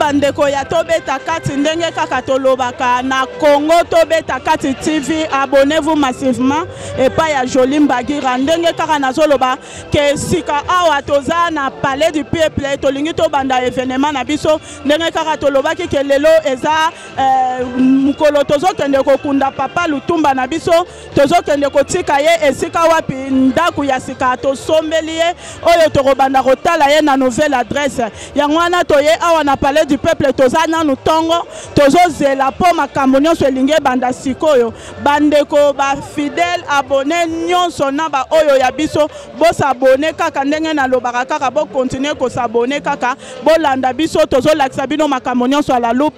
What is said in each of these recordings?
bandeko ya Tobeta Kati ndenge kaka tolobaka na Congo Tobeta Kati TV, abonnez-vous massivement et pas ya Jolie Mbagira ndenge kaka nazoloba ke sika awa toza na palais du peuple tolingi to banda événement na biso ndenge kaka tolobaki ke lelo eza mukolo tozokende kokunda Papa Lutumba na biso tozokende kotika ye esika wapi ndaku ya sika tosombeli ye oyo tokobanda kotala ye na nouvelle adresse yango wana toye awa na palais du peuple toza nanu tongo tozozela po makambo nyonso elingi banda sikoyo bandeko ba fidèle abonné nyonso na ba oyo ya biso bosabone kaka ndenge na lobaka kaka bo continuer ko s'abonner kaka bolanda biso tozolakisa bino makambo nyonso à la loupe.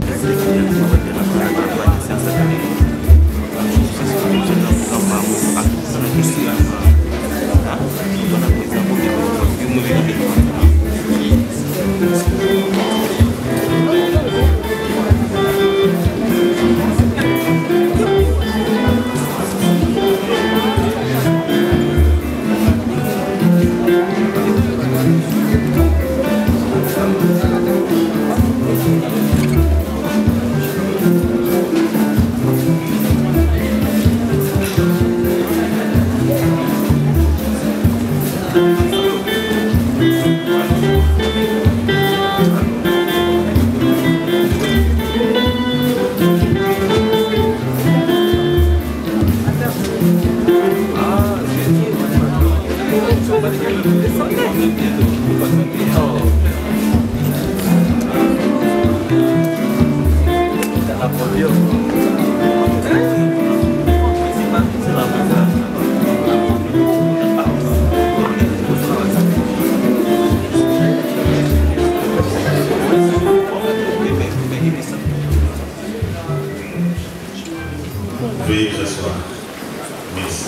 Veuillez vous asseoir. Merci.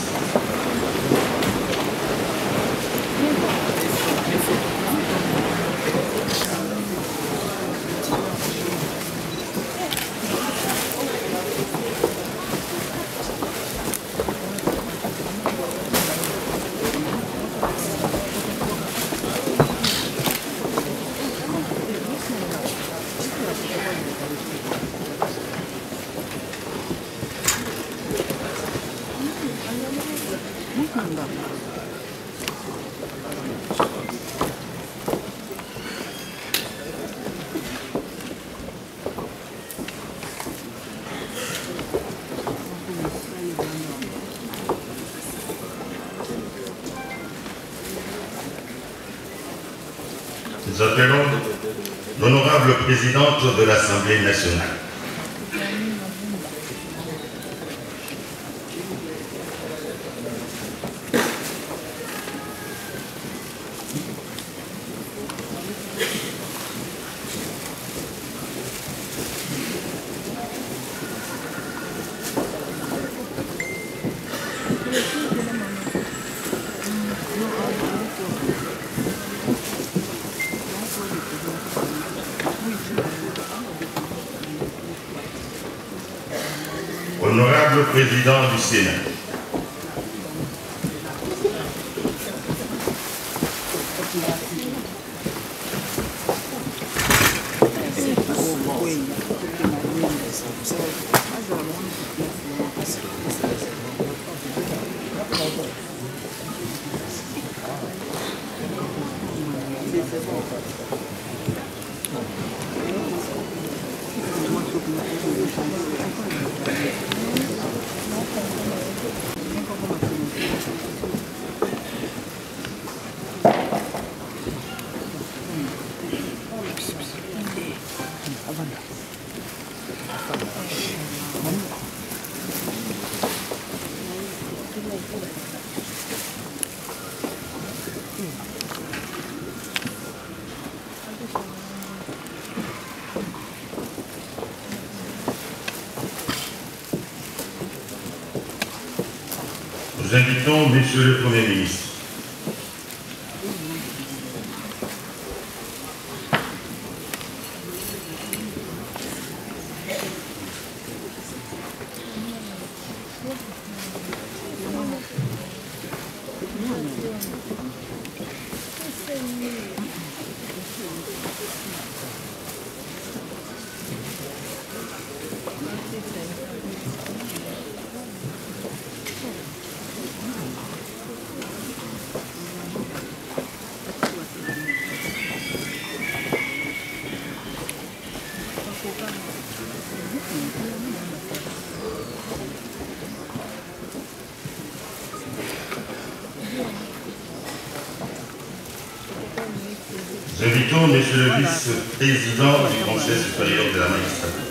Nous appelons l'honorable présidente de l'Assemblée nationale. Honorable président du Sénat. Nous invitons Monsieur le Premier ministre. Nous invitons Monsieur le vice-président du Conseil supérieur de la magistrature.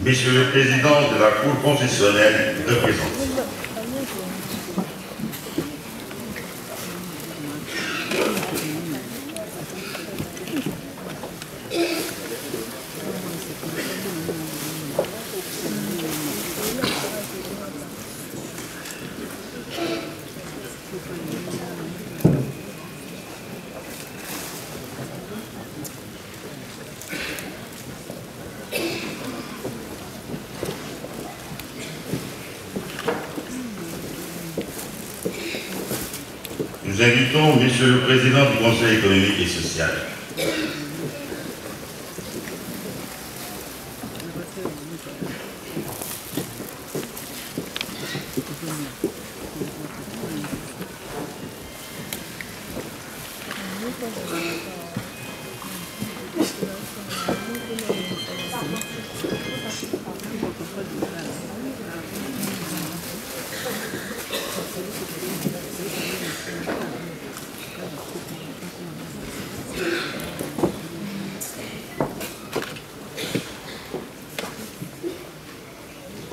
Monsieur le Président de la Cour constitutionnelle représente. Nous invitons Monsieur le Président du Conseil économique et social.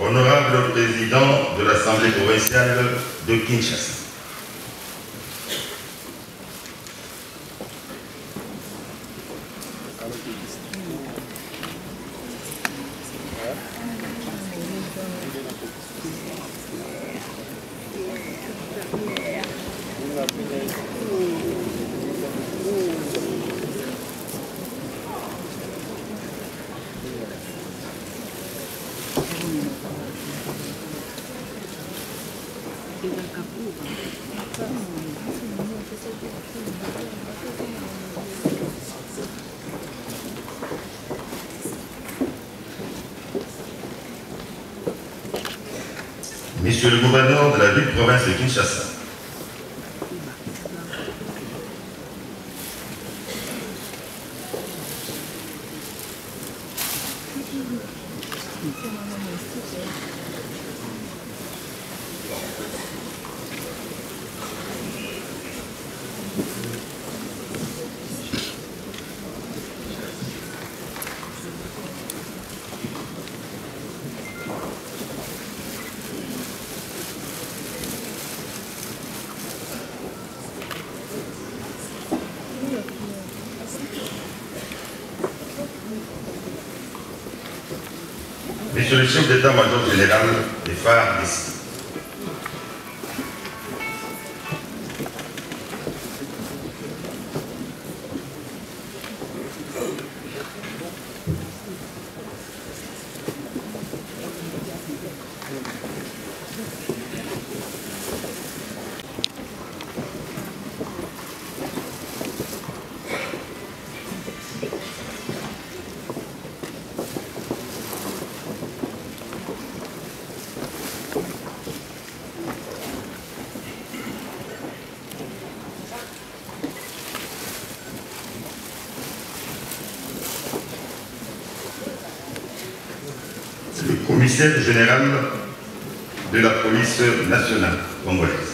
Honorable Président de l'Assemblée provinciale de Kinshasa. Monsieur le gouverneur de la ville-province de Kinshasa. Monsieur le chef d'état-major général des phares d'ici. Le commissaire général de la police nationale congolaise.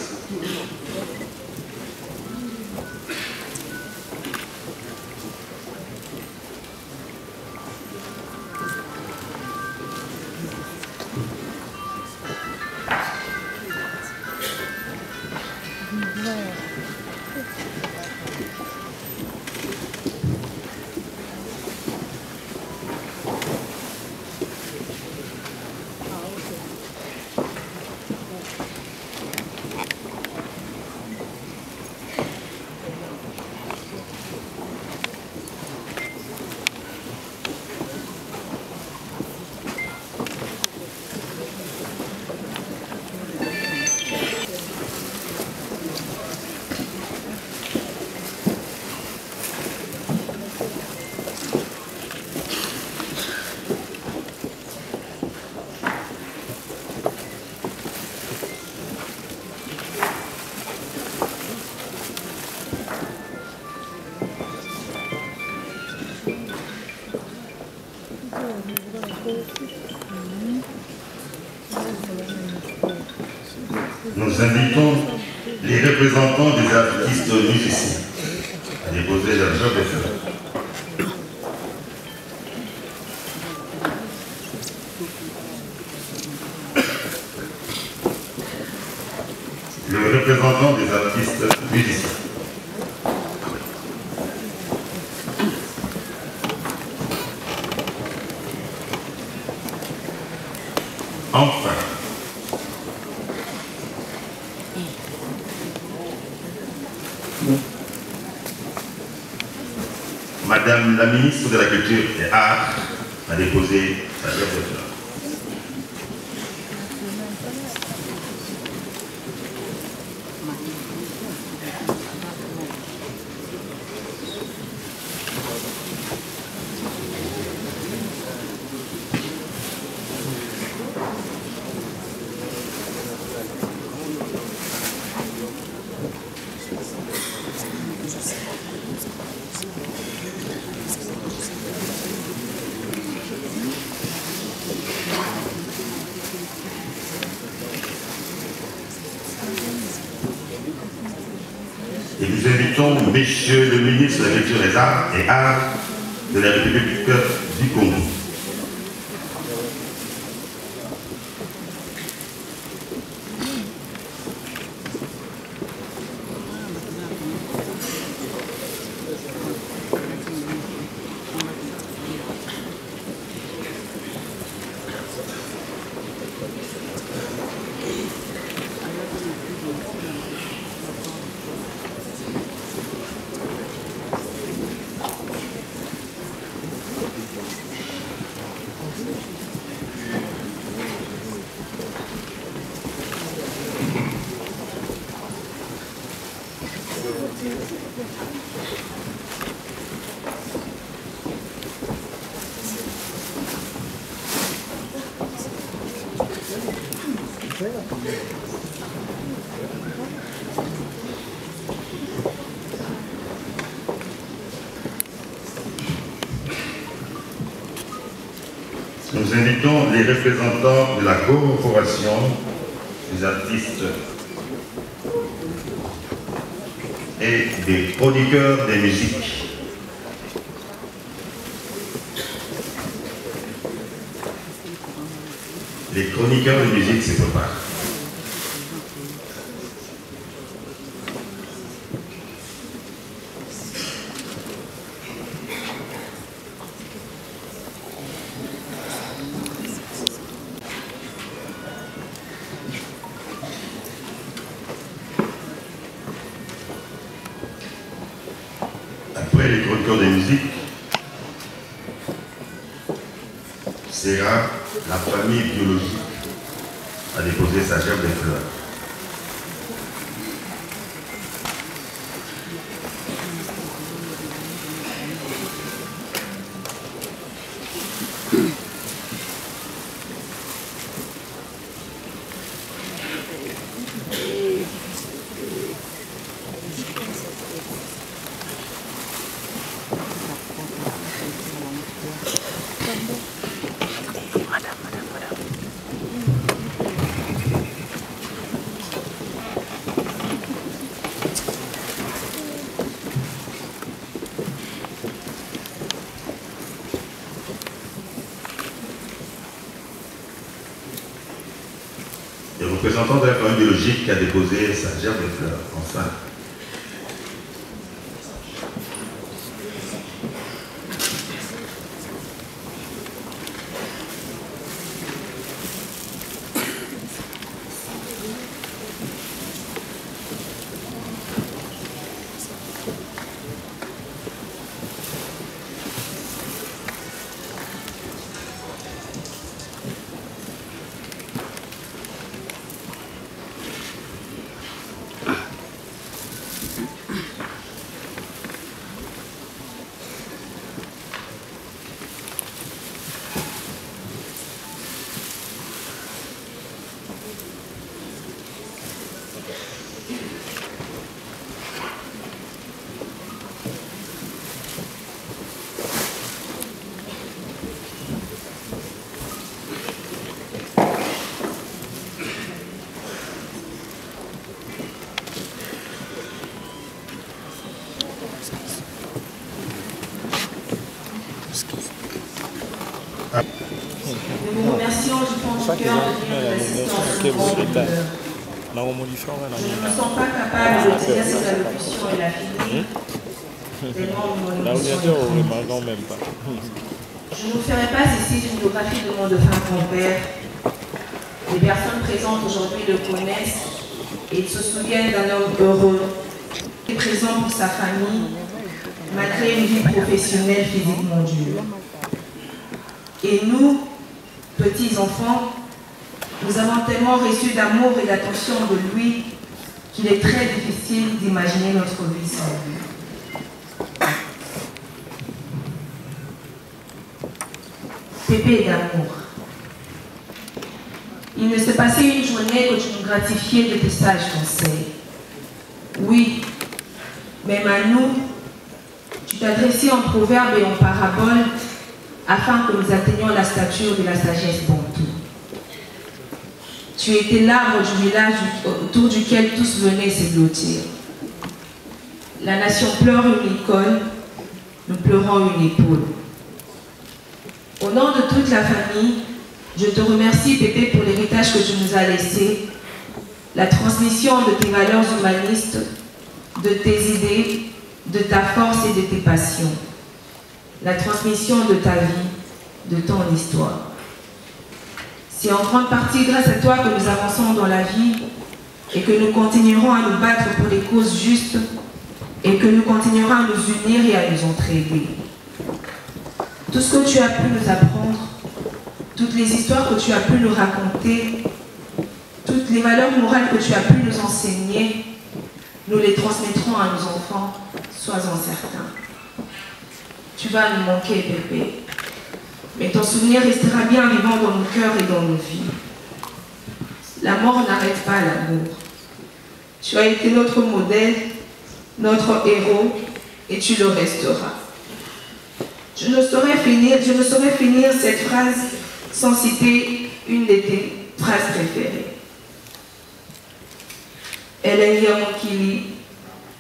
Nous invitons les représentants des artistes musiciens à déposer leur job de fleurs. Le représentant des artistes musiciens. Enfin, Madame la ministre de la Culture et Arts a déposé sa lettre de fleurs. Et nous invitons Monsieur le ministre de la Culture et Arts de la République du Congo. Nous invitons les représentants de la corporation des artistes et des producteurs de musique. Les chroniqueurs de musique se préparent. Après les chroniqueurs de musique, sera la famille biologique à déposer sa gerbe de fleurs. Le représentant de la famille biologique a déposé sa gerbe de fleurs. Enfin, Nous vous remercions du fond du cœur de venir de l'assistance au grand bonheur. Je ne me sens pas capable de dire cette allocution et la finir. Tellement mon émotion est grande. Je ne vous ferai pas ici une biographie de mon défunt grand-père. Les personnes présentes aujourd'hui le connaissent et ils se souviennent d'un homme heureux, présent pour sa famille, malgré une vie professionnelle physiquement dure. Et nous, petits enfants, nous avons tellement reçu d'amour et d'attention de lui qu'il est très difficile d'imaginer notre vie sans lui. Pépé d'amour. Il ne s'est passé une journée que tu nous gratifiais de tes sages conseils. Oui, même à nous, tu t'adressais en proverbes et en paraboles afin que nous atteignions la stature de la sagesse bantou. Tu étais l'arbre du village autour duquel tous venaient se blottir. La nation pleure une icône, nous pleurons une épaule. Au nom de toute la famille, je te remercie, Pépé, pour l'héritage que tu nous as laissé, la transmission de tes valeurs humanistes, de tes idées, de ta force et de tes passions, la transmission de ta vie, de ton histoire. C'est en grande partie grâce à toi que nous avançons dans la vie et que nous continuerons à nous battre pour des causes justes et que nous continuerons à nous unir et à nous entraider. Tout ce que tu as pu nous apprendre, toutes les histoires que tu as pu nous raconter, toutes les valeurs morales que tu as pu nous enseigner, nous les transmettrons à nos enfants, sois-en certains. Tu vas nous manquer, Pépé, mais ton souvenir restera bien vivant dans nos cœurs et dans nos vies. La mort n'arrête pas l'amour. Tu as été notre modèle, notre héros, et tu le resteras. Je ne saurais finir cette phrase sans citer une de tes phrases préférées. Elengia Mokili,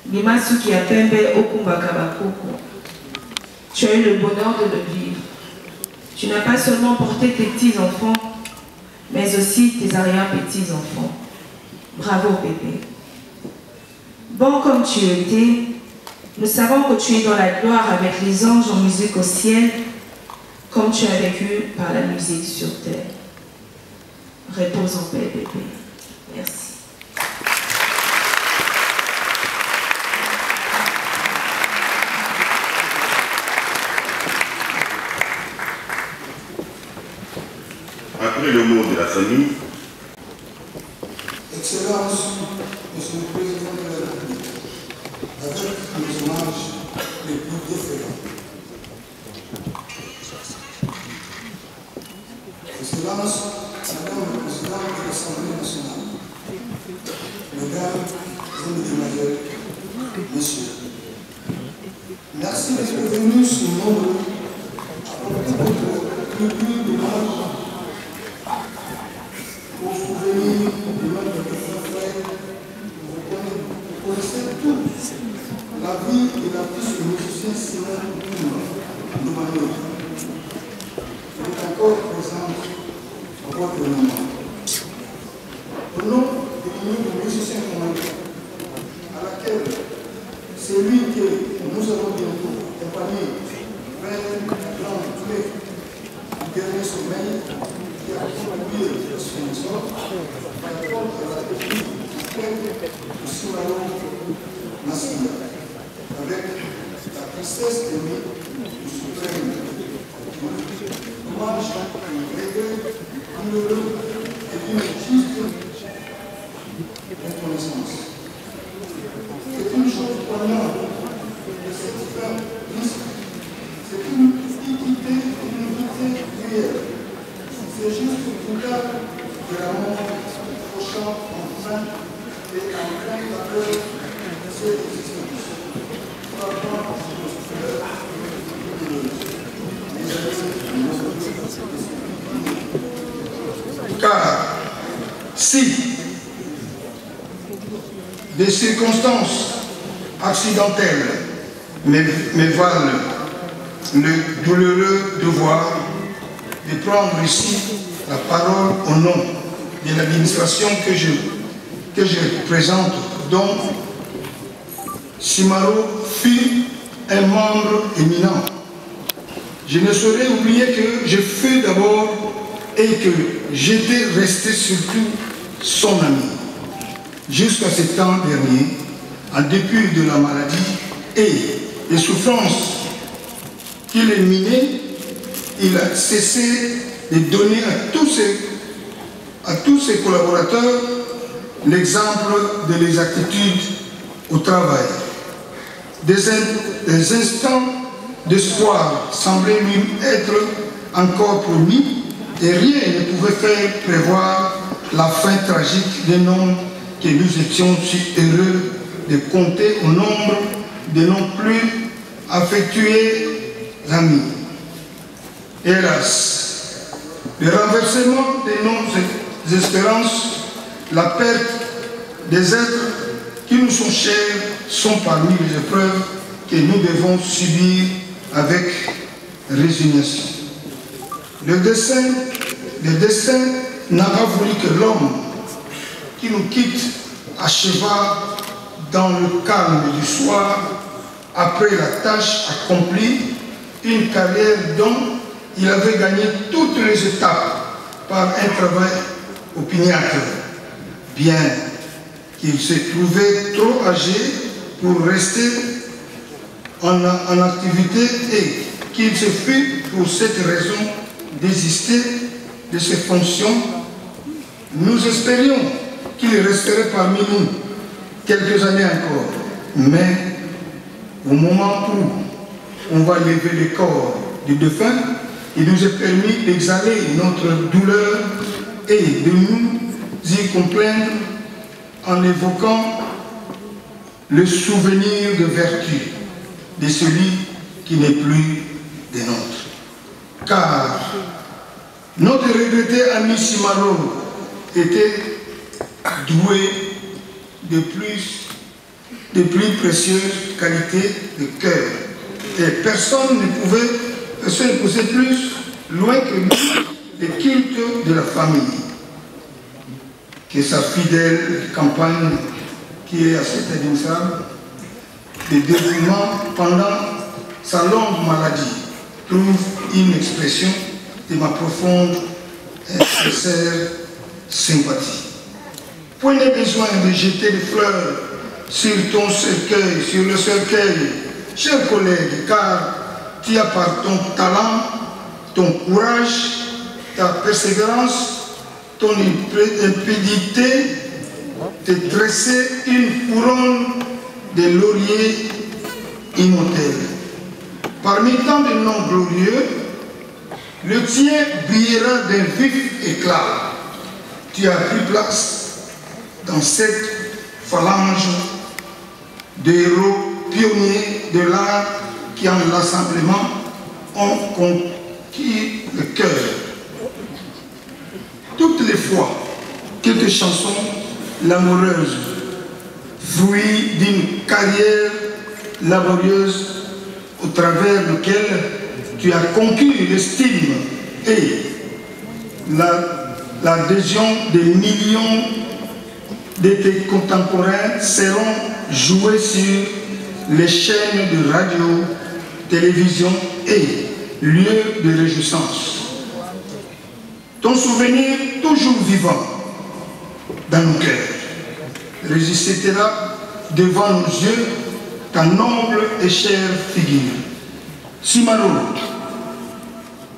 Mimasuki Apembe Okumbakabakoko. Tu as eu le bonheur de le vivre. Tu n'as pas seulement porté tes petits-enfants, mais aussi tes arrière-petits-enfants. Bravo, Pépé. Bon comme tu étais, nous savons que tu es dans la gloire avec les anges en musique au ciel, comme tu as vécu par la musique sur terre. Repose en paix, Pépé. Merci. Après le mot de la famille, Excellence, Monsieur le Président de la République, avec les hommages les plus déférents. Excellence, Madame la Présidente de l'Assemblée nationale, Mesdames et Mesdemoiselles, Messieurs, merci d'être venus ce nombre apporter votre plus d'hommage au souvenir de notre frère. Vous connaissez tous la vie et la vie du musicien Simon Noumano. Il est encore présent à votre nom. Au nom de l'Union des musiciens congolais, à laquelle c'est lui que nous allons bientôt accompagner vers la grande clé du dernier sommeil qui a contribué à son essor, par rapport à la technique de Simalo Nassia, avec la tristesse aimée du suprême. Hommage, regret, douloureux et d'une juste reconnaissance. C'est une chose poignante de cette femme, c'est une utilité réelle. C'est juste une cas de la mort prochain enfin et en plein faveur de cette existence. Car si des circonstances accidentelles me valent le douloureux devoir de prendre ici la parole au nom de l'administration que je représente, dont Simaro fut un membre éminent. Je ne saurais oublier que je fus d'abord et que j'étais resté surtout son ami. Jusqu'à ce temps dernier, en dépit de la maladie et des souffrances qu'il est miné, il a cessé de donner à tous ses collaborateurs l'exemple de l'exactitude au travail. Des instants d'espoir semblaient lui être encore promis et rien ne pouvait faire prévoir la fin tragique d'un homme que nous étions si heureux de compter au nombre de non plus affectueux amis. Hélas, le renversement de nos espérances, la perte des êtres qui nous sont chers sont parmi les épreuves que nous devons subir avec résignation. Le destin n'a pas voulu que l'homme qui nous quitte acheva dans le calme du soir, après la tâche accomplie, une carrière dont il avait gagné toutes les étapes par un travail opiniâtre, bien qu'il se trouvait trop âgé pour rester en activité et qu'il se fût pour cette raison désisté de ses fonctions. Nous espérions qu'il resterait parmi nous quelques années encore, mais au moment où on va lever le corps du défunt, il nous est permis d'exhaler notre douleur et de nous y comprendre en évoquant le souvenir de vertu de celui qui n'est plus des nôtres. Car notre regretté ami Simaro était doué de plus précieuses qualités de cœur. Et personne ne pouvait plus loin que lui le culte de la famille, que sa fidèle campagne qui est assez indissable, de dévouement pendant sa longue maladie, trouve une expression de ma profonde et sincère sympathie. Point n'est besoin de jeter des fleurs sur ton cercueil, sur le cercueil, cher collègue, car tu as par ton talent, ton courage, ta persévérance, ton intrépidité, te dresser une couronne de lauriers immortels. Parmi tant de noms glorieux, le tien brillera d'un vif éclat. Tu as pris place dans cette phalange de héros pionniers de l'art qui, en l'assemblement, ont conquis le cœur. Toutes les fois, quelques chansons laboureuses, fruit d'une carrière laborieuse au travers lequel tu as conquis l'estime et l'adhésion des millions de tes contemporains seront joués sur les chaînes de radio, télévision et lieux de réjouissance. Ton souvenir toujours vivant dans nos cœurs résistera devant nos yeux ta noble et chère figure. Simaro,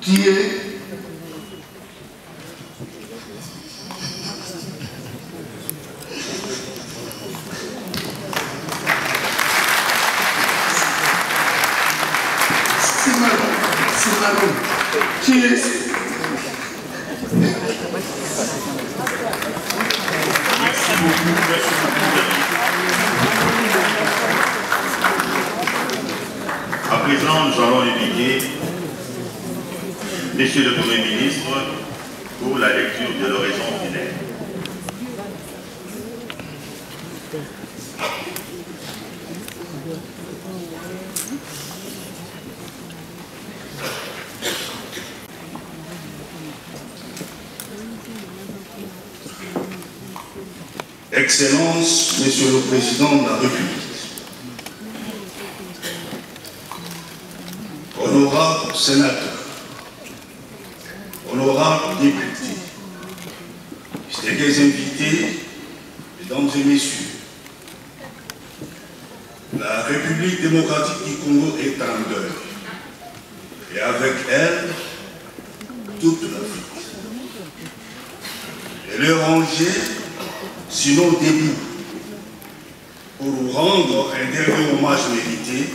tu es À présent, nous allons inviter Monsieur le Premier ministre pour la lecture de l'oraison funèbre. Excellences, Monsieur le Président de la République, honorables sénateurs, honorables députés, distingués invités, mesdames et messieurs, la République démocratique du Congo est en deuil, et avec elle, toute l'Afrique. Elle est rangée, sinon debout, pour rendre un dernier hommage mérité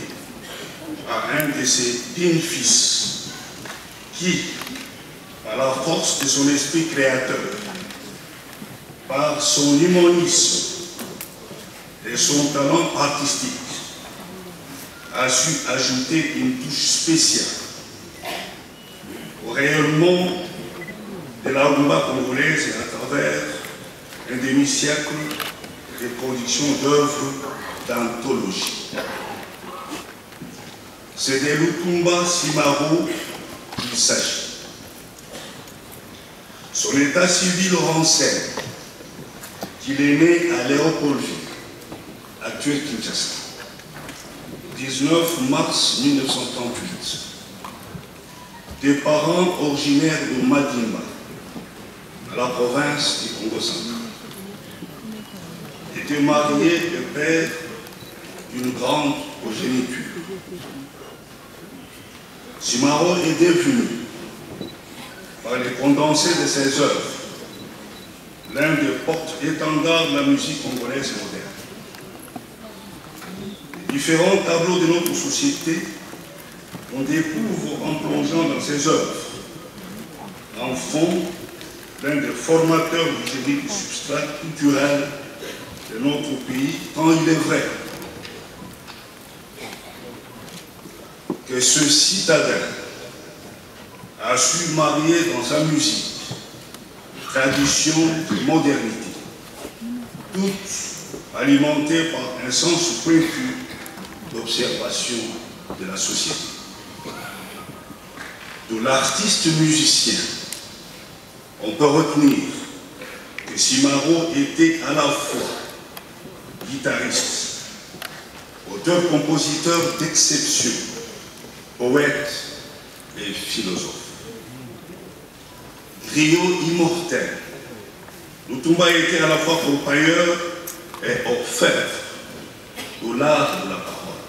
à un de ses dignes fils, qui, par la force de son esprit créateur, par son humanisme et son talent artistique, a su ajouter une touche spéciale au rayonnement de la rumba congolaise et à travers un demi-siècle de production d'œuvres d'anthologie. C'est de Lutumba Simaro qu'il s'agit. Son état civil renseigne qu'il est né à Léopoldville, actuel Kinshasa, 19 mars 1938, des parents originaires de Madimba, à la province du Congo central. Il était marié et père d'une grande progéniture. Simaro est devenu, par les condensés de ses œuvres, l'un des porte-étendards de la musique congolaise moderne. Les différents tableaux de notre société, on découvre en plongeant dans ses œuvres, en fond, l'un des formateurs du génie du substrat culturel de notre pays, tant il est vrai que ce citadin a su marier dans sa musique tradition et modernité, toutes alimentées par un sens pointu d'observation de la société. De l'artiste musicien, on peut retenir que Simaro était à la fois guitariste, auteur-compositeur d'exception, poète et philosophe. Griot immortel, Lutumba était à la fois orpailleur et orfèvre de l'art de la parole.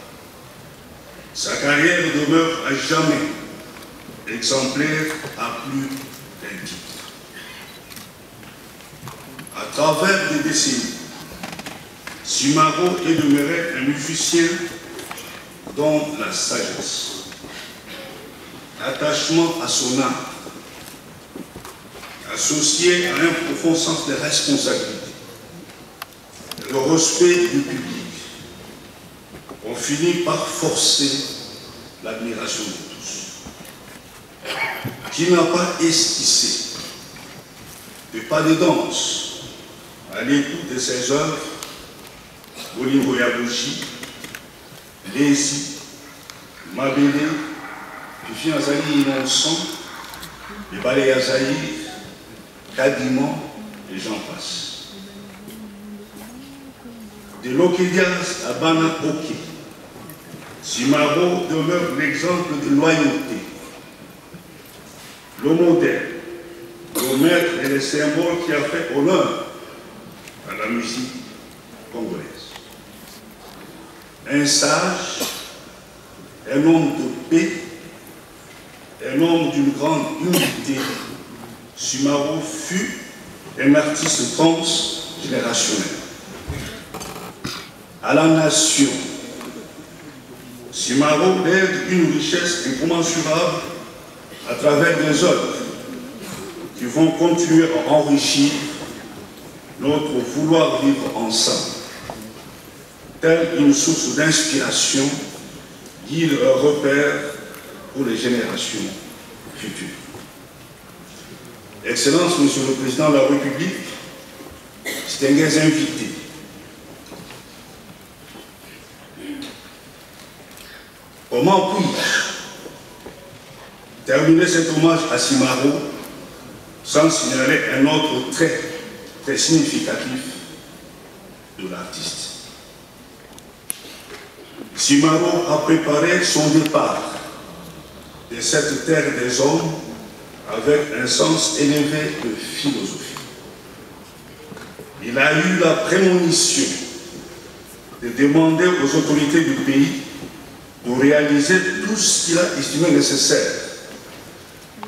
Sa carrière demeure à jamais exemplaire à plus d'un titre. À travers des décennies, Simaro est demeuré un musicien dont la sagesse, attachement à son art, associé à un profond sens de responsabilité, et le respect du public, ont fini par forcer l'admiration de tous. Qui n'a pas esquissé de pas de danse à l'écoute de ses œuvres, Bolingo Yabushi, Lézi, Mabélé, Fifi Azali Innocent, les Balais Azaïr, Kadiman, et j'en passe. De Lokedias à Bana Oké, Simaro demeure l'exemple de loyauté, le modèle, le maître et le symbole qui a fait honneur à la musique congolaise. Un sage, un homme de paix, un homme d'une grande humilité, Simaro fut un artiste transgénérationnel. À la nation, Simaro lègue une richesse incommensurable à travers des œuvres qui vont continuer à enrichir notre vouloir vivre ensemble, telle une source d'inspiration, guide un repère pour les générations futures. Excellences, Monsieur le Président de la République, distingués invités, comment puis-je terminer cet hommage à Simaro sans signaler un autre trait très significatif de l'artiste. Simaro a préparé son départ de cette terre des hommes avec un sens élevé de philosophie. Il a eu la prémonition de demander aux autorités du pays de réaliser tout ce qu'il a estimé nécessaire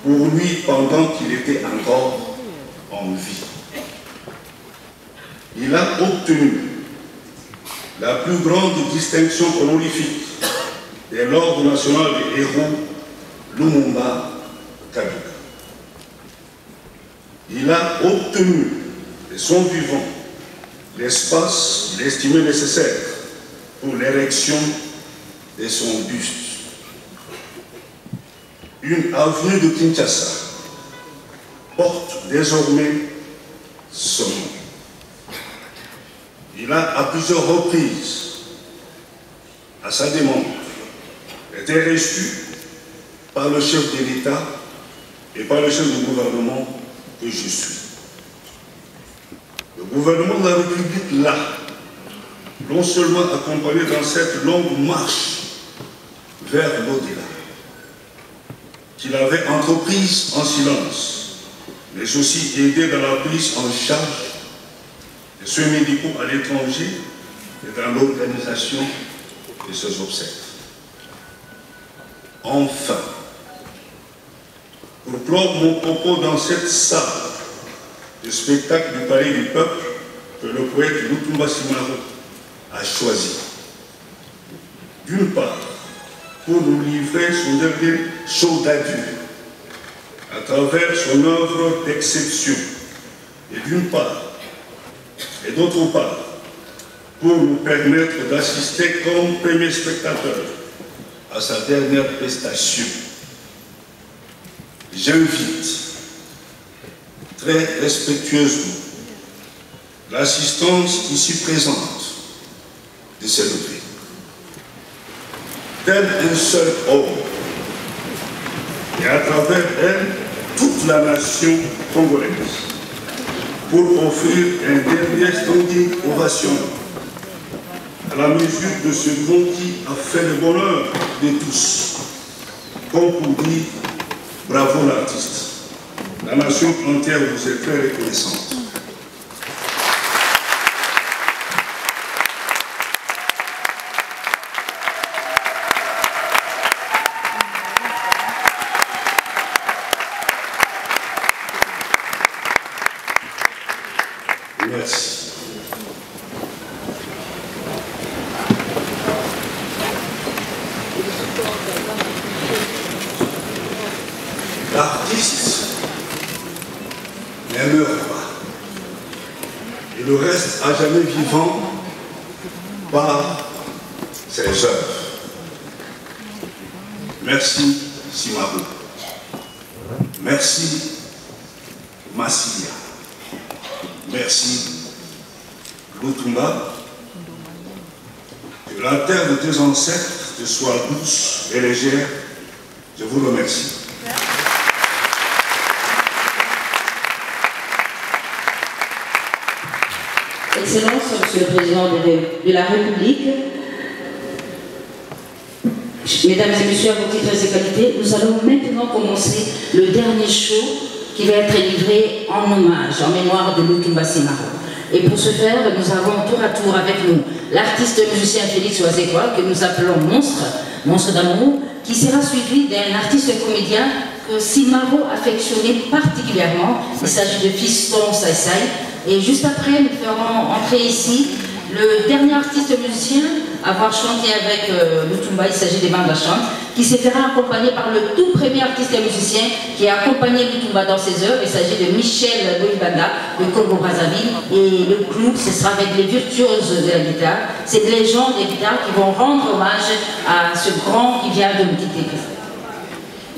pour lui pendant qu'il était encore en vie. Il a obtenu la plus grande distinction honorifique de l'Ordre national des héros Lumumba Kabuga. Il a obtenu de son vivant l'espace qu'il estimait nécessaire pour l'érection de son buste. Une avenue de Kinshasa porte désormais son nom. Il a à plusieurs reprises, à sa demande, été reçu par le chef de l'État et par le chef du gouvernement que je suis. Le gouvernement de la République l'a non seulement accompagné dans cette longue marche vers l'au-delà, qu'il avait entreprise en silence, mais aussi aidé dans la prise en charge des soins médicaux à l'étranger et dans l'organisation de ses obsèques. Enfin, pour clore mon propos dans cette salle de spectacle du Palais du Peuple que le poète Lutumba Simaro a choisi, d'une part, pour nous livrer son dernier show d'adieu à travers son œuvre d'exception, et d'une part, et d'autre part, pour nous permettre d'assister comme premier spectateur à sa dernière prestation. J'invite très respectueusement l'assistance ici présente de s'élever. Tel un seul homme, et à travers elle, toute la nation congolaise, pour offrir un dernier standing ovation à la mesure de ce don qui a fait le bonheur de tous. Comme pour dire, bravo l'artiste. La nation entière vous est très reconnaissante. Merci. L'artiste ne meurt pas. Il le reste à jamais vivant par ses œuvres. Merci Simaro. Merci Massilia. Merci Lutumba. Que la terre de tes ancêtres te soit douce et légère. Je vous remercie. Excellences, Monsieur le Président de la République, Mesdames et Messieurs, à vos titres et qualités, nous allons maintenant commencer le dernier show qui va être livré en hommage, en mémoire de Lutumba Simaro. Et pour ce faire, nous avons tour à tour avec nous l'artiste musicien Félix Oazekwa, que nous appelons Monstre d'amour, qui sera suivi d'un artiste comédien que Simaro affectionnait particulièrement. Il s'agit de Fiston Saïsaï. Et juste après, nous ferons entrer ici le dernier artiste musicien à avoir chanté avec Lutumba, il s'agit des bandes de la chante, qui se fera accompagner par le tout premier artiste musicien qui a accompagné Lutumba dans ses œuvres. Il s'agit de Michel Boibanda, de Congo-Brazzaville. Et le clou, ce sera avec les virtuoses de la guitare, ces légendes des guitares qui vont rendre hommage à ce grand qui vient de nous quitter.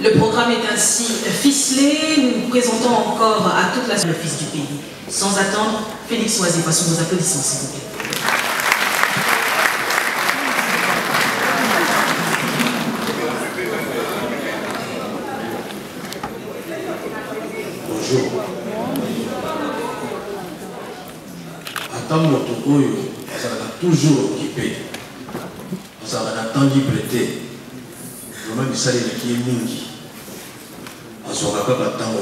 Le programme est ainsi ficelé. Nous présentons encore à toute la le fils du pays. Sans attendre, Félix Oazekwa, sous vos applaudissements, s'il vous plaît. Bonjour. Ata moto oyo toujours occupé. Nous avons un temps libre. Vraiment, il s'agit de qui est mingi. Nous avons un temps où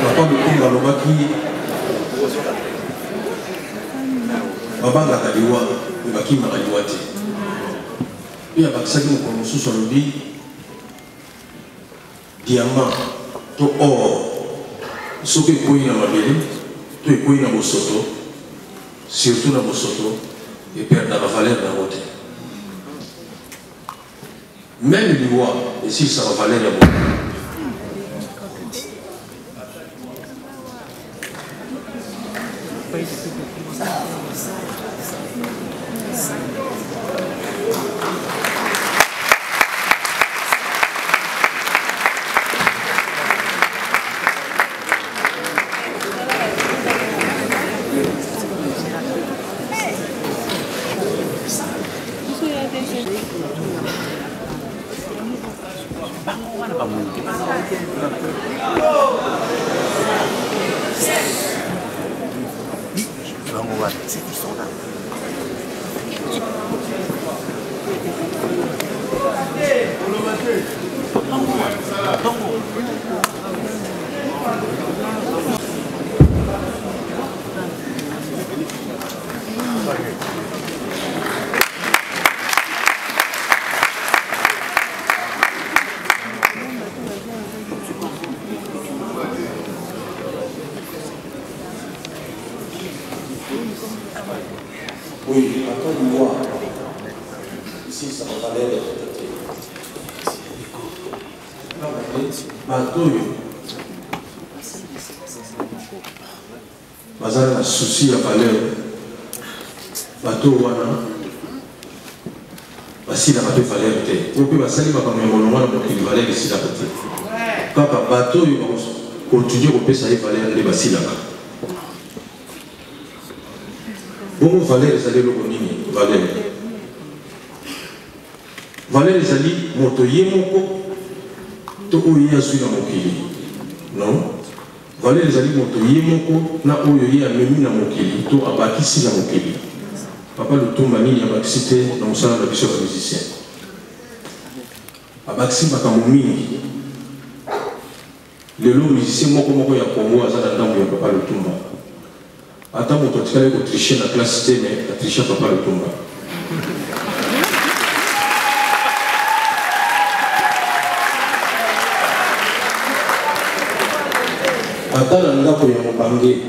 papa Lukumba Lobaki babanga kaliwa ebaki makaliwa te pe abakisaki mokolo mosusu alobi diamant to or soki ekwei na mabele to ekwei na bosoto surtout na bosoto eperdaka valeur nango te même liwa esilisaka valeur ya bosoto. Oui, attends de moi. Ici, ça va parler de bateau. Bazar na souci à valeur. Bateau wana. Basi na bateau valeur te. Ope basali ba comme mon wana pour qu'il valeur ici la bateau. Papa bateau yo continuer ko pesa valeur de basi là. Bon, valeur ezali loko nini valeur valeur ezali moto ye moko to oyo azwi na mokili non valeur ezali moto ye moko na oyo ye amemi na mokili to abakisi na mokili. Papa Lutumba nini abakisi te na mosala na biso ya musicien abakisi makambo mingi. Lelo musicien moko ya Congo aza na ndambo ya Papa Lutumba. Attends, mon toit, tu vas tricher la classe T, mais la tricher Papa Lutumba. Attends, la nda pour y avoir bangé.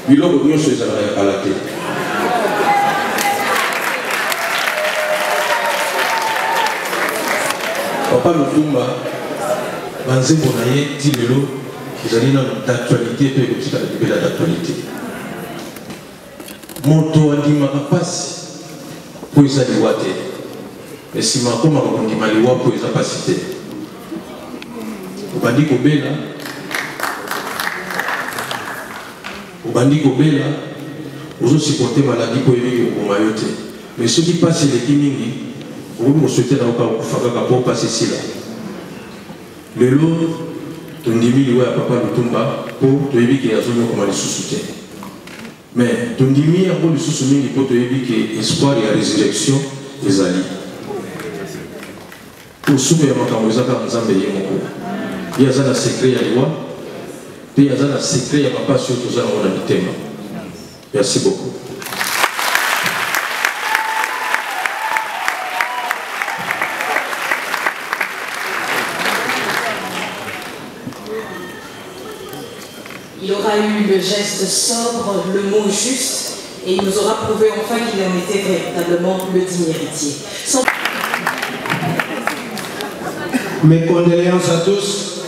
Bilo que nous sommes à la tête. Papa Lutumba, Banzé Bonaye, Tilelo, vous allez dans l'actualité, puis vous allez dans l'actualité. Moto andimaka pasi po eza liwa te esima akomaka kondima liwa po eza pasi te obandi kobela ozosipote maladi po elingi okoma yo te mais soki pasi eleki mingi okoki koswete na okufa kaka po pasi esila. Lelo tondimi liwa ya Papa Lutumba po toyebi ke azonyokoma lisusu te. Mais tondimi yango lisusu mingi po toyebi ke espoir ya résurrection ezali. Osuku ya makambo eza kaka Nzambe ye moko. Ye aza na secret ya liwa mpe aza na secret ya mapasi oyo toza nango na mitema. Merci beaucoup. Il aura eu le geste sobre, le mot juste, et il nous aura prouvé enfin qu'il en était véritablement le digne héritier. Mes condoléances à tous.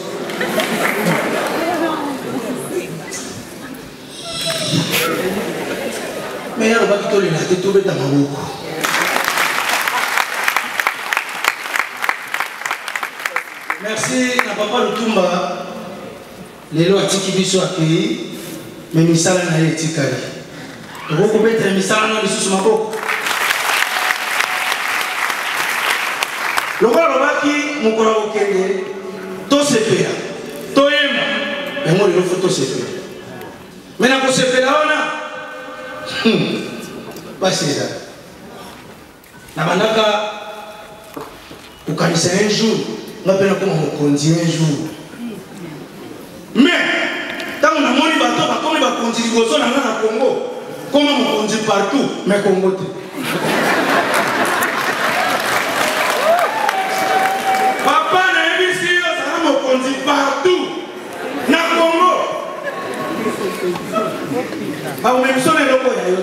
Mais on va quitter la tête dans ma bouche. Merci à Papa Lutumba. Les lois qui sont accueillis, mais misala na etikali. Donc on peut être misala na lisusu maboko. lokola lobaki mokolo kokende tosepela toyemba yango lelo fo tosepela me na kosepela wana pasi eza na bandaka kokanisa un jour nga mpe nakoma mokonzi un jour mais ntango namoni bato bakomi bakonzi liboso na nga na Congo koma mokonzi partout mais Congo te papa nayebisi yo ozala mokonzi partout na Congo bakomemiso na eloko ya yo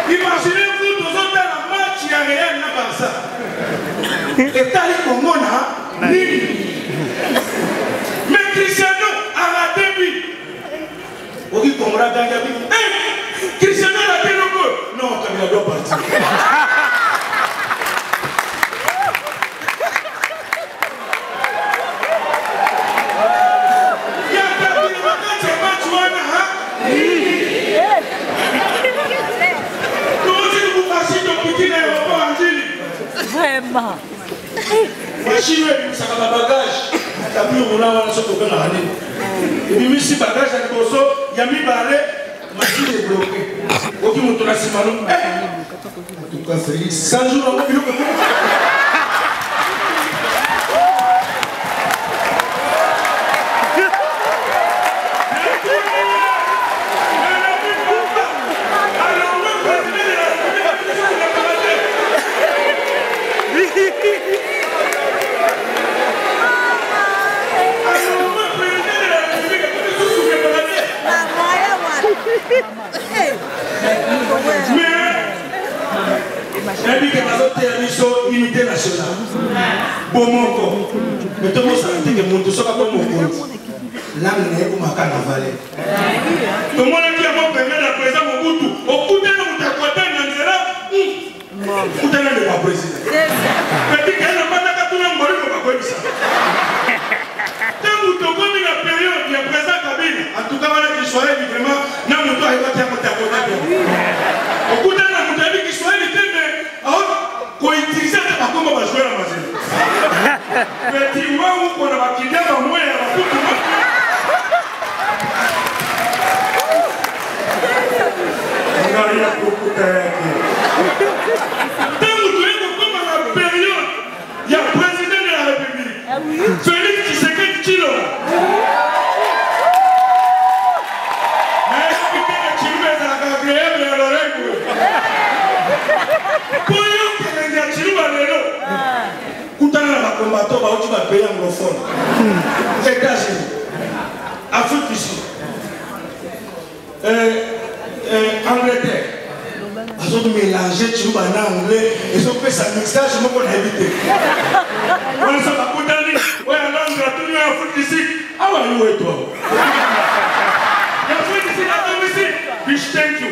imaginez-vous tozotala match ya Real na Barça etali Congo na nini mais Cristiano arrêté but oki Congo la ganga but Cristiano arrêté le goal non Kabila doit partir Vraiment. Machine ça va bagage. Tapi on a on se trouve dans l'année. Et puis si bagage à Koso, il y a mis barré, machine est bloquée. Aucun moto na simano. En tout cas Félix, 100 jours on peut unité nationale. Bon mon mais tout le monde s'arrête que mon tout ça comme mon compte. Langue n'est pas ma carnaval. Tout le monde qui a mon permis la président mon boutou. Au coup de nous t'accorder dans zéro. Vous tenez le président. Petit qu'elle n'a pas d'accord tout le monde va pas ça. Tant que tu connais la période du président Kabila, en tout cas voilà qu'il soit vraiment n'a mon toit et va t'y accorder. Au coup de nous t'as dit qu'il soit l'été mais pour utiliser ça comme on va jouer la machine. Mais dis-moi où on va quitter dans moi et on va tout le monde. On a rien beaucoup de tant que tu es comme à la période, il y a le président de la République. Félix Tshisekedi Tshilombo. Mais écoutez que Tshilombo est à la agréable et à l'oreille. Koutana na combattant ba oti ba pays anglophone. États-Unis, Afrique du Sud, Angleterre. Ils ont mélangé Tshilombo en anglais, ils ont fait sa mixage, je m'en ai évité. On ne sait pas Koutani, ouais, alors on a tenu en Afrique du Sud. Ah ouais, où est toi? L'Afrique du Sud a tombé ici. Biche, thank you.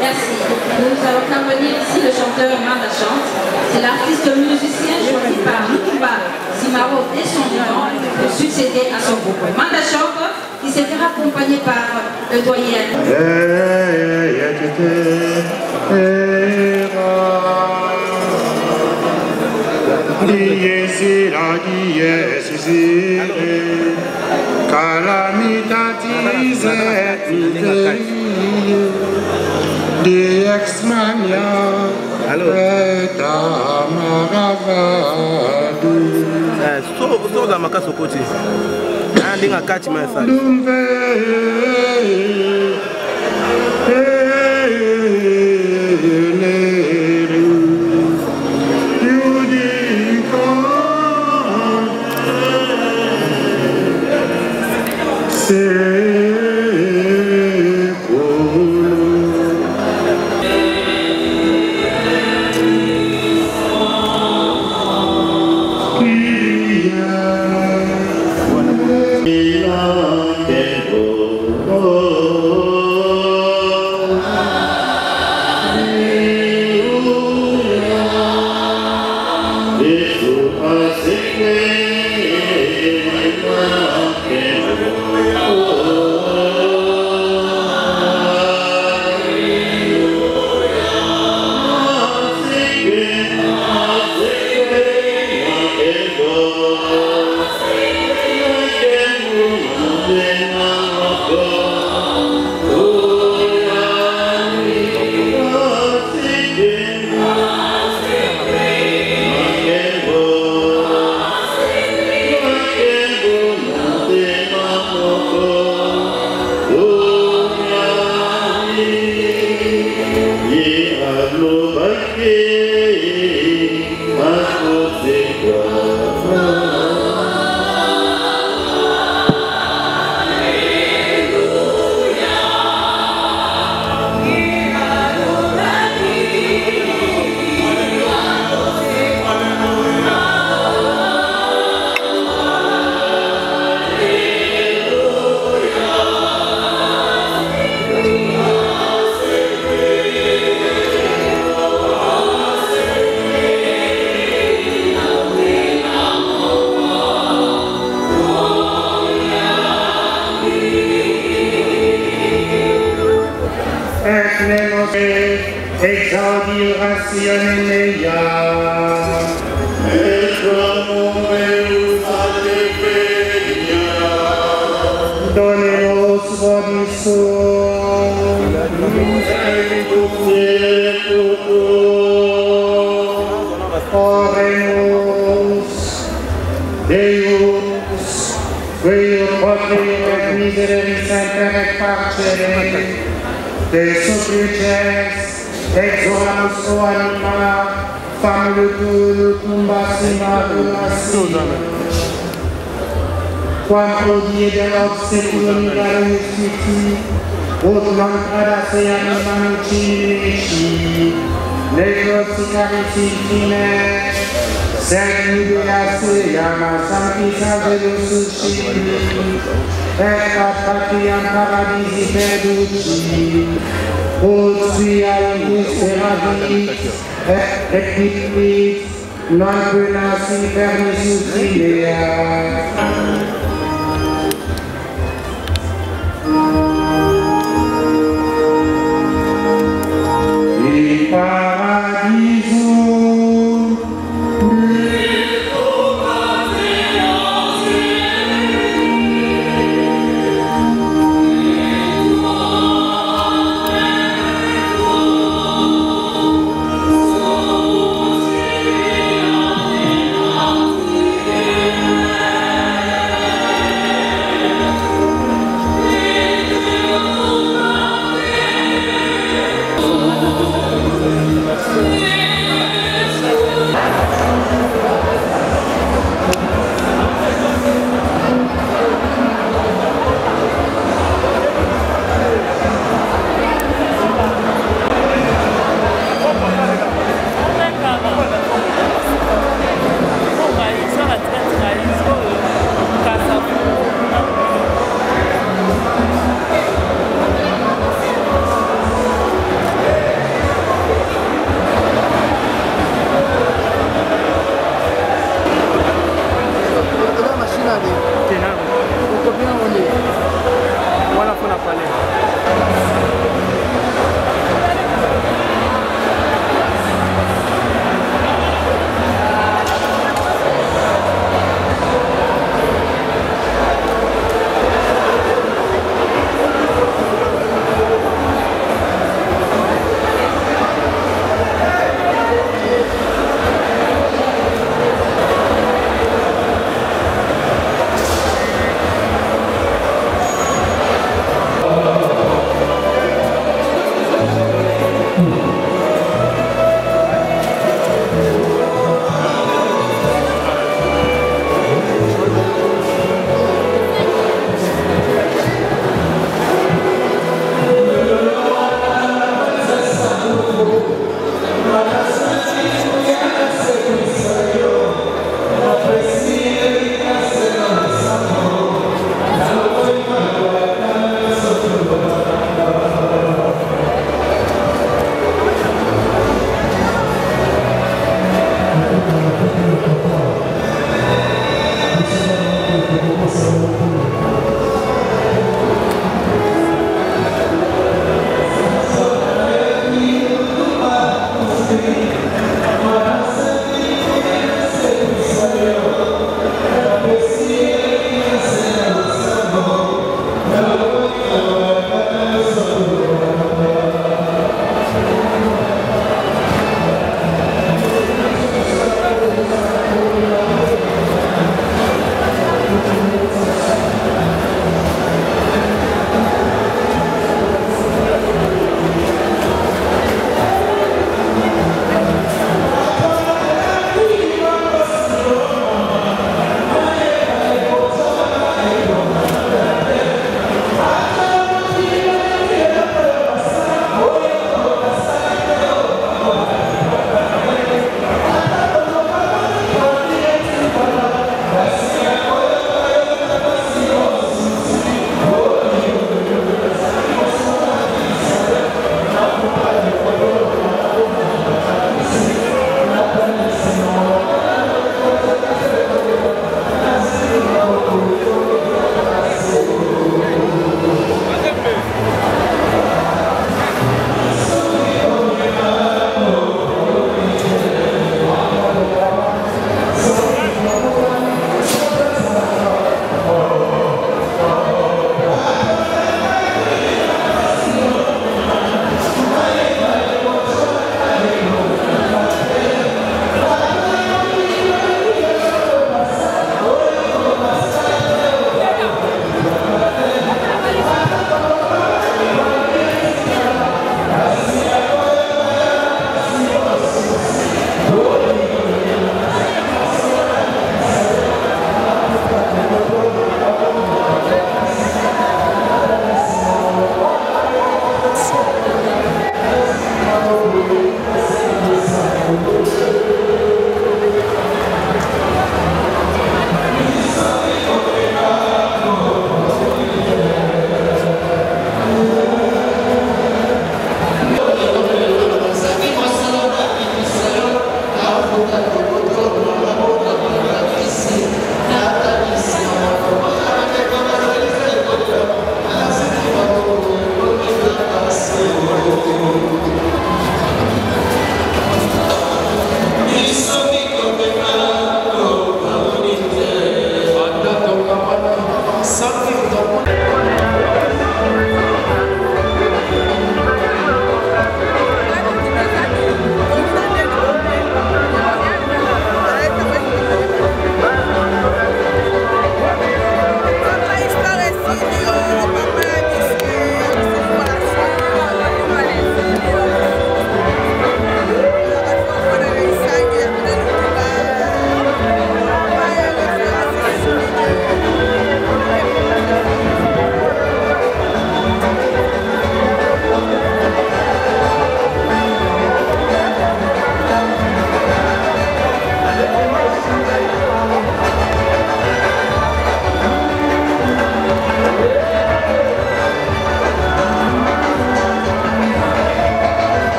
Merci beaucoup. Nous allons faire venir ici le chanteur Manda Chante. C'est l'artiste musicien choisi par Lukumba Simaro et son vivant pour succéder à son groupe. Manda Chante qui se fera accompagner par le doyen. Di ex-mania eta maravadu so da makaso koti ndinga kati masa Donnez-nous Oremus, Deus, Quio potere miseris semper facere, te supplices, exoramus o anima, famulus tumbasima donassi, quanto diede l'obsequium garusiti, ut non cadase anima nucinici, necrosi carici infine, sed liberase ama sanctis angelus succidi, et ad patiam paradisi perduci, ut sia inviscerabis, et equipis, non penasi permissus idea. Paradiso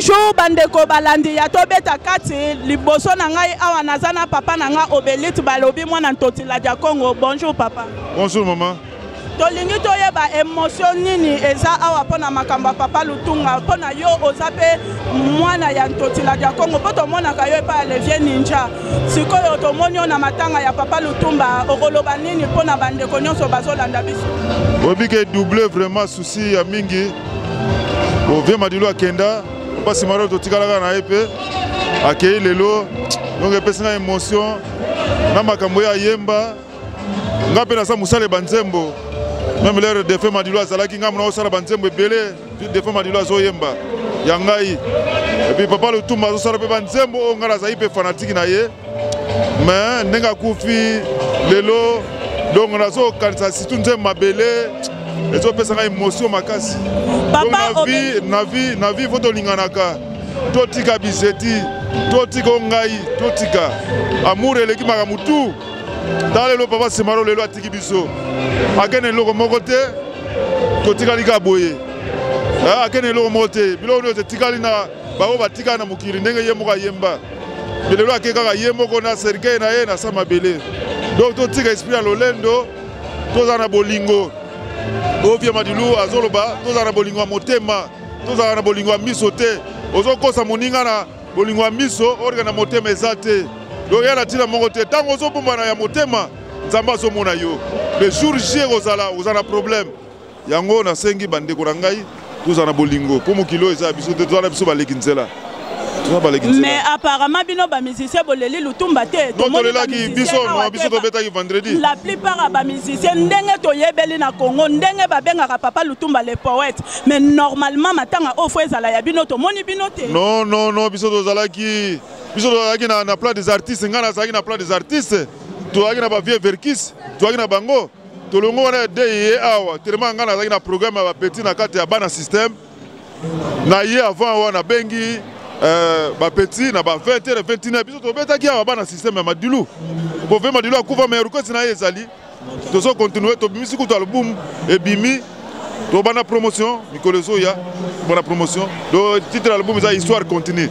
bonjour bandeko balandi ya tobeta kati liboso na ngai awa nazana papa na nga Obélite balobi mwana ntotila dia Congo. Bonjour papa. Bonjour maman. Tolingi toyeba émotion nini eza awa pona makamba papa Lutunga pona yo ozape mwana ya ntotila dia Congo poto mona kayo pa Levier Ninja sikoyo tomoni na matanga ya papa Lutumba okoloba nini pona bandeko nyonso bazolanda biso. Obike doublé vraiment souci ya mingi. Ovie Madilo akenda pasi maro totikala na epe akei lelo donc epesa émotion na makambo ya yemba ngape na sa musale banzembo. Même l'air de fait Madilo azalaki ngamu na osala banzembo ebele de fait Madilo azoyemba yangai et puis papa Lutumba azosala pe banzembo ngala za ipe fanatique na ye mais ndenga kufi lelo donc nazo kanisa situ nzembo mabele ezo pesa émotion makasi papa na vie voto linganaka totika biseti totika ngai totika amour eleki makamutu dalelo papa Simaro lelo atiki biso akene loko moko te totika lika boye akene loko moko te bilo no tikali na bao batika na mukiri ndenge ye moko yemba lelo akeka ka ye moko na serikali na ye na sama bele donc totika esprit ya lolendo tozana bolingo Ovie Madilu azoloba tozana bolingo ya motema tozana bolingo ya miso te ozokosa moninga na bolingo ya miso orga na motema eza te donc yana tina moko te tango ozobombana ya motema nzambe azomona yo le jour J ozala problème yango nasengi bandeko na ngai tozana bolingo po mokilo eza biso te tozana biso baleki nzela. Mais apparemment bino ba musicien boleli Lutumba te to molelaki biso no biso to betaki vendredi la plupart ba musicien ndenge to yebeli na Congo ndenge ba bengaka papa Lutumba les poètes mais normalement matanga ofo ezala ya bino to moni bino te non biso to zalaki na plan des artistes ngana zalaki na plan des artistes to zalaki na ba vieux verkis to zalaki na bango to longo wana de awa tellement ngana zalaki na programme ba petit na kati ya bana système na ye avant wana bengi ba petit na ba 20 21 biso to betaki awa bana système ya Madilu bo ve Madilu akuva mais rukosi na ezali to so continuer to bimisi ku to album et bimi to bana promotion mikolezo ya bana promotion do titre album za histoire continue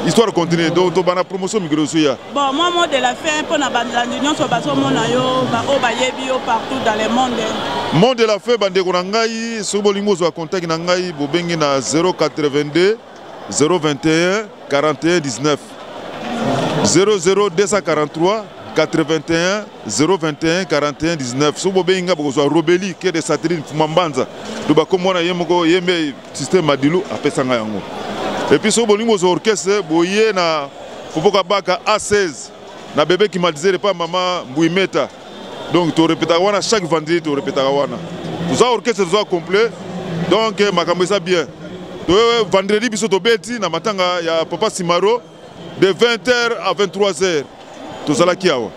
histoire continue do to bana promotion mikolezo ya bon moi mot de la fin pour na bandandi nyonso bazo mona yo ba o ba yebi yo partout dans le monde de la fin bande ko na ngai so bolingo zo contact na ngai bo bengi na 082 021 41 19 00243 81 021 41 19 so bobe inga boko so robeli ke de satellite Fumambanza do ba komona yemoko yembe système Madilu apesanga yango et puis so bolingo so orchestre boye na fopoka baka A16 na bébé qui m'a disait pas maman Mbouimeta donc to répéta wana chaque vendredi to répéta wana tout ça orchestre so complet donc makambo ça bien vendredi biso to beti na matanga ya papa Simaro de 20h à 23h to zala kiawa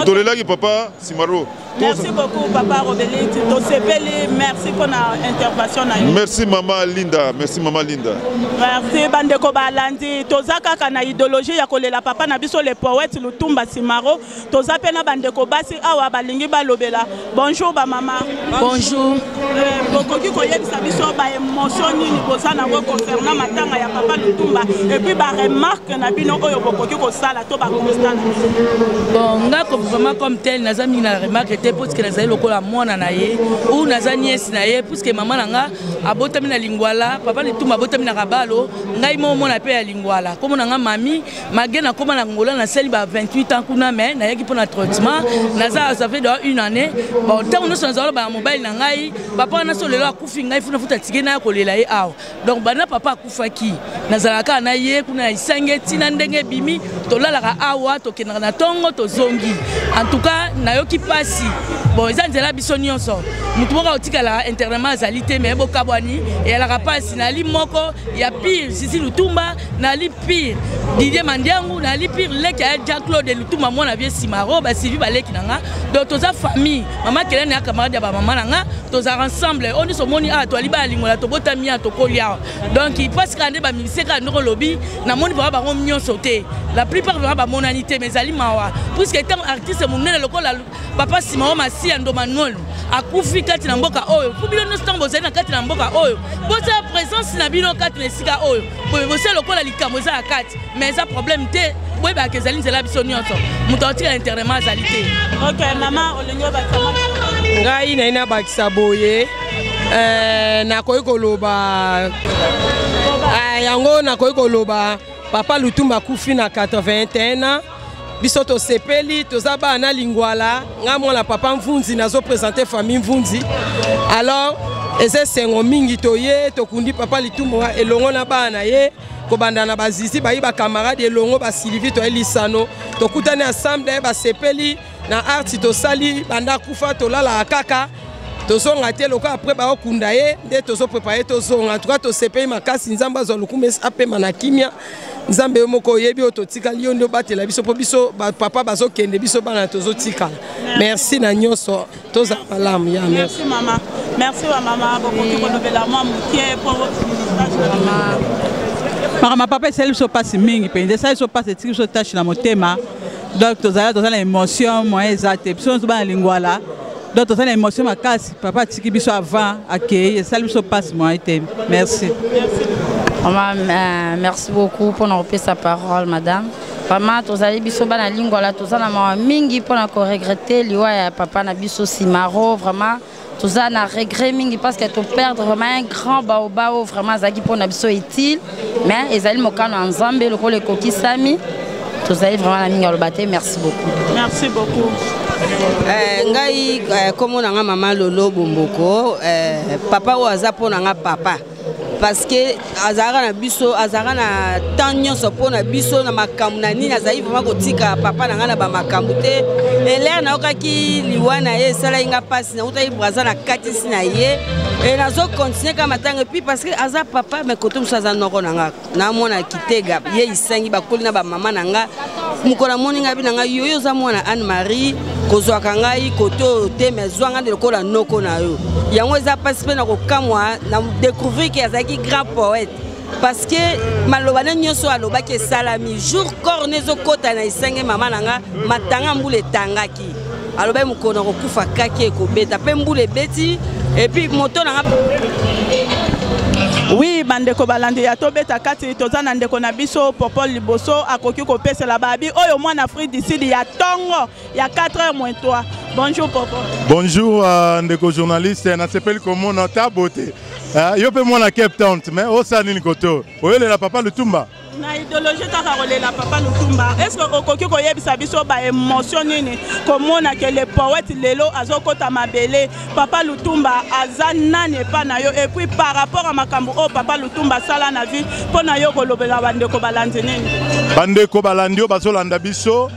to lelaki papa Simaro. Merci beaucoup papa Obélite to sepeli merci pour na intervention na yo. Merci maman Linda, merci maman Linda. Merci bandeko balandi tozaka kana idéologie ya kolela papa na biso les poètes Lutumba Simaro tozape na bandeko basi awa balingi balobela. Bonjour ba maman. Bonjour. Bokoki koyebisa biso ba émotion nini bozana ko concernant matanga ya papa Lutumba et puis ba remarque na bino oyo bokoki ko sala to ba constat. Bon ngako vraiment comme tel nazami na remarque parce que nazali lokola mwana na ye ou nazani esi na ye parce que maman nanga abotami na lingwala papa Lutumba abotami na kabalo ngai mo mona pe ya lingwala comme nanga mami magena comme na ngola na seli ba 28 ans kuna mais na yaki pona traitement naza ça fait une année bon tant nous sommes ba mobile na ngai papa na so lelo akufi ngai funa futa tike na kolela ye awa donc bana papa akufaki nazalaka na ye kuna isange tina ndenge bimi tolalaka awa tokendaka na tongo tozongi en tout cas nayoki pasi bon ils ont déjà biso nyonso mutu moko otikala internement azalité mais bokabwani et elle a pas sinali moko ya pire Sisi Lutumba nali pire Didier Mandiangu nali pire leki ya Jean-Claude Lutumba mona vie Simaro ba Sylvie baleki nanga donc toza famille maman kelene ya camarade ya ba maman nanga toza ensemble on so moni a to liba lingola to botami to kolia donc il passe quand ba miseka ndoko lobby na moni ba ba nyonso te la plupart ba monanité mais ali mawa puisque tant artiste monene lokola papa kati mama masi ya ndomangolo akufi kati na mboka oyo po bino nyonso ntango bozali na kati na mboka oyo bozala présence na bino kati na esika oyo bosala lokola likambo eza ya kati mais eza problème te boyebaka ezali nzela biso nyonso moto aotika na internement azali te. Ok, mama olingi obakisa ngai nayi nabakisa boye nakoki koloba yango nakoki koloba papa Lutumba akufi na 81 ans biso tosepeli toza bana lingwala nga mwana papa Mvunzi nazo présenter famille Mvunzi alors eze sengo mingi toye tokundi papa Lutumba elongo na bana ye kobanda na bazizi bayi ba camarade elongo ba Sylvie to elisano tokutani ensemble ba sepeli na arti tosali banda kufa tolala kaka tozonga te loko après ba okunda ye nde tozo préparer tozonga en tout cas tosepeli makasi nzamba zo lukume apema na kimia nzambe moko yebi ototika liyo ndo batela biso po biso papa bazo kende biso bana tozo tika merci na nyoso toza malamu ya merci mama merci wa mama beaucoup ko nobela moi mukie pour ma papa c'est so passe mingi pe ndesa so passe tiki so tâche na motema donc tozala na émotion moi exacte biso so ba lingwala donc tozala na émotion makasi papa tiki biso avant accueil ça so passe moi été merci. Merci beaucoup pour nous repasser sa parole, madame. Vraiment, tous les biso bana lingwala, tous na mama mingi pour nous regretter liwa ya papa na biso Simaro, vraiment tous na regret mingi parce que tu perdre vraiment un grand baobao vraiment zaki pour na biso utile, mais ezali mokano nzambe le kole koki sami. Tous allez vraiment la mingi olobate, merci beaucoup. Merci beaucoup. Ngai comme on a maman Lolo Bomboko, papa ou azapo na papa. Parce que azara na biso azara na tanyo sopo na biso na makambu na nini azali vraiment kotika papa na ngana ba makambu te ele na okaki liwana ye sala inga passe na uta ibraza na katisi na ye et nazo continuer kama tanga puis parce que aza papa me koto musaza noko na nga na mona kitega ye isangi bakoli na ba mama na nga mukola moninga bi na nga yoyo za mwana Anne Marie kozwa kangai koto te mezwanga de kola noko na yo yango eza passe pe na kokamwa na découvrir que azaki grand poète parce que malobana nyoso alobaki salami jour cornezo kota na isange mama nanga matanga mbule tangaki aloba mukono kokufa kaki ekobeta pe mbule beti et puis moto nanga. Oui, bandeko balandi ya tobeta kati tozana ndeko na biso Popol Liboso akoki kopesela babi oyo mwana Afrique du Sud ya tongo ya 4h-3. Bonjour Popol. Bonjour ndeko journaliste na sepeli komo na ta beauté. Yo pe mwana Cape Town mais osani nikoto. Oyele la papa Lutumba. Na idéologie ta la papa Lutumba. Est-ce que okoki koyebisa biso ba émotion nini komona que le poète lelo azokota mabele papa Lutumba azanane pa na yo et puis par rapport à makambo o papa Lutumba sala na vie pona yo kolobela bandeko balandi nini. Bandeko balandi o bazolanda biso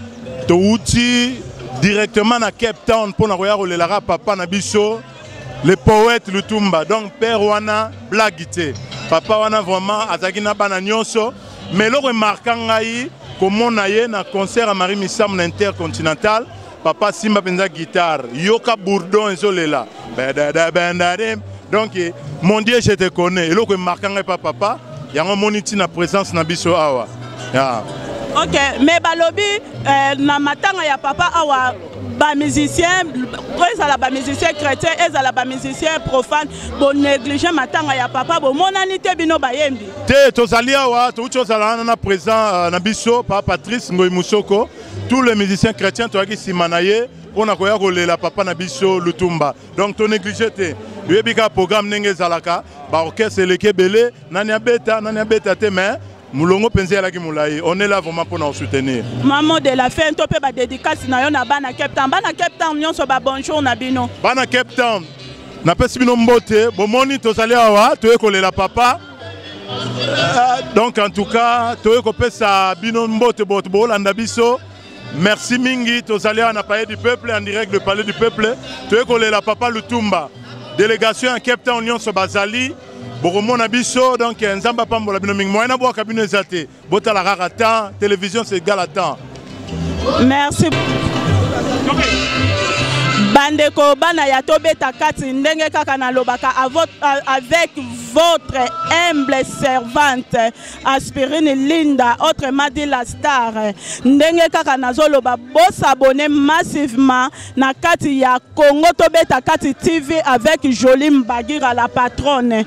to uti directement na Cape Town pona koya kolela papa na biso le poète Lutumba donc père wana blagité papa wana vraiment azaki na bana nyonso. Mais le remarquant comme on a eu un concert à Marie Missam intercontinental, papa Simba penza guitare, Yoka Bourdon et Zolela. Donc mon Dieu je te connais. Et le remarquant pas papa, il y a un moniti na présence na biso awa. Ok, mais balobi na matanga ya papa awa ba musicien, ezala ba musicien chrétien, ezala ba musicien profane, bon négliger matanga ya papa, bon monanité bino bayembi. Te tozali awa, to tozala na présent na biso papa Patrice Ngoy Musoko, tous les musiciens chrétiens toaki simanaye pona koya kolela papa na biso Lutumba. Donc to négliger te. Yebika programme nenge zalaka, ba orchestre lekebele, nani abeta te mais Moulongo penzi à la Gimoulaye, on est là vraiment pour nous soutenir. Maman de la fin, tu peux dédicace na yo na bana Cape Town. Bana Cape Town, nyon so ba bonjour na bino. Bana Cape Town, na pesi bino mbote, bon moni to sali awa, to ekole la papa. Donc en tout cas, to ekopesa bino mbote bote bo landa biso. Merci mingi, to sali na palais du peuple en direct de palais du peuple. To ekole la papa Lutumba. Délégation à Cape Town nyon so bazali. Boromona biso donc nzamba pambola bino mingi moyena bo kabino ezate bota la rara temps télévision c'est égal à temps. Merci. Bandeko bana ya tobeta kati ndenge kaka na lobaka avec votre humble servante Aspirine Linda, autrement dit la star. Ndenge kaka nazoloba s'abonner massivement na kati ya Congo Tobeta Kati TV avec Jolie Mbagira la patronne.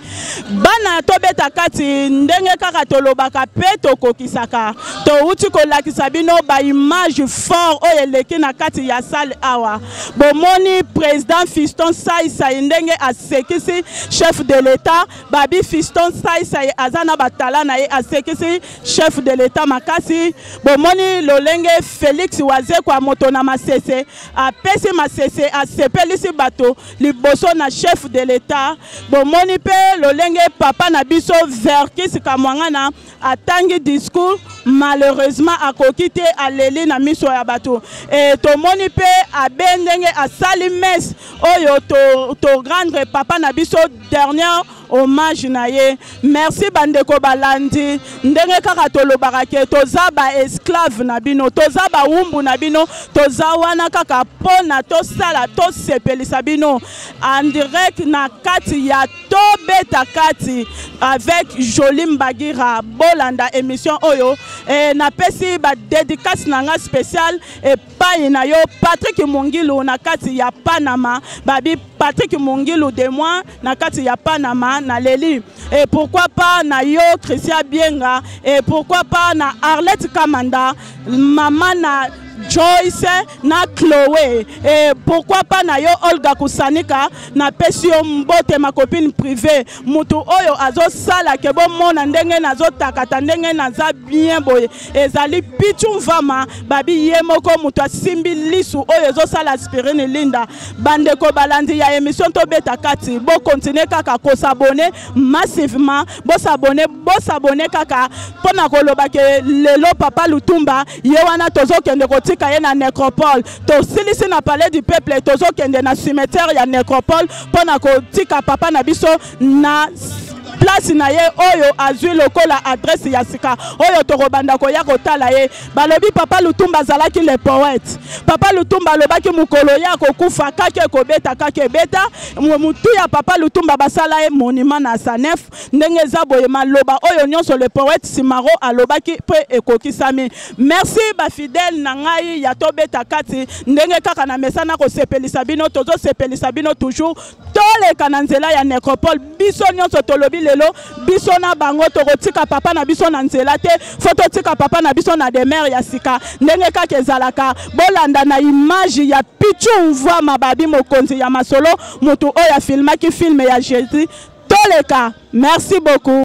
Bana Tobeta Kati ndenge kaka tolobaka pe tokokisaka. To uti ko lakisa bino ba image fort oyo eleki na kati ya salle awa. Bomoni président Fiston Saïsa ndenge asekisi chef de l'État, babi Fiston Saïsa azana batala na ye asekisi chef de l'État makasi. Bomoni lolenge Félix Waze kwa moto na masese apesi masese asepelisi bato liboso na chef de l'État. Bomoni pe lolenge papa na biso Verkis Kamwangana atangi discours malheureusement akoki te aleli na miso ya bato. Et tomoni pe abendenge asali mes oyo to rendre papa na biso dernier hommage na ye. Merci bandeko balandi ndenge kaka tolobaka ke toza ba esclave na bino, toza ba umbu na bino, toza wana kaka pona tosala tosepelisa bino en direct na kati ya Tobeta Kati avec Jolie Mbagira bolanda émission oyo. Et na pesi ba dédicace nanga spécial et pa na yo Patrick Mungilu na kati ya Panama, babi Patrick Mungilu de moi na kati ya Panama na Leli. Et pourquoi pas na yo Christian Bienga, et pourquoi pas na Arlette Kamanda, maman na Joyce na Chloé, et pourquoi pas na yo Olga Kusanika na Pesio Mbote ma copine privée mutu oyo azo sala ke bo mona ndenge nazo takata ndenge naza bien boye ezali pichu vama babi yemoko mutu asimbi lisu oyo zo sala Aspirine Linda. Bandeko balandi ya émission Tobeta Kati bo continuer kaka ko s'abonner massivement, bo s'abonner kaka pona koloba ke lelo papa Lutumba ye wana tozo kende ko tika ye na nécropole to silisi na palais du peuple tozo kende na cimetière ya nécropole pona ko tika papa na biso na place na ye oyo azui lokola adresse ya sika oyo torobanda ko ya kotala ye balobi papa Lutumba zalaki le poète. Papa Lutumba lobaki mukolo ya kokufa kake kobeta kake beta mutu ya papa Lutumba basala ye monument na Sanef ndenge za boye maloba oyo nyonso le poète Simaro alobaki pe ekokisami. Merci ba fidèle na ngai ya Tobeta Kati ndenge kaka na mesana ko sepelisa bino tozo sepelisa bino toujours toleka na nzela ya nécropole biso nyonso tolobi lelo biso na bango tokotika papa na biso na nzela te foto tika papa na biso na demeure ya sika ndenge kaka ezalaka bolanda na image ya pichu mvwa mababi mokonzi ya masolo mutu oya filmaki filme ya Jésus toleka. Merci beaucoup.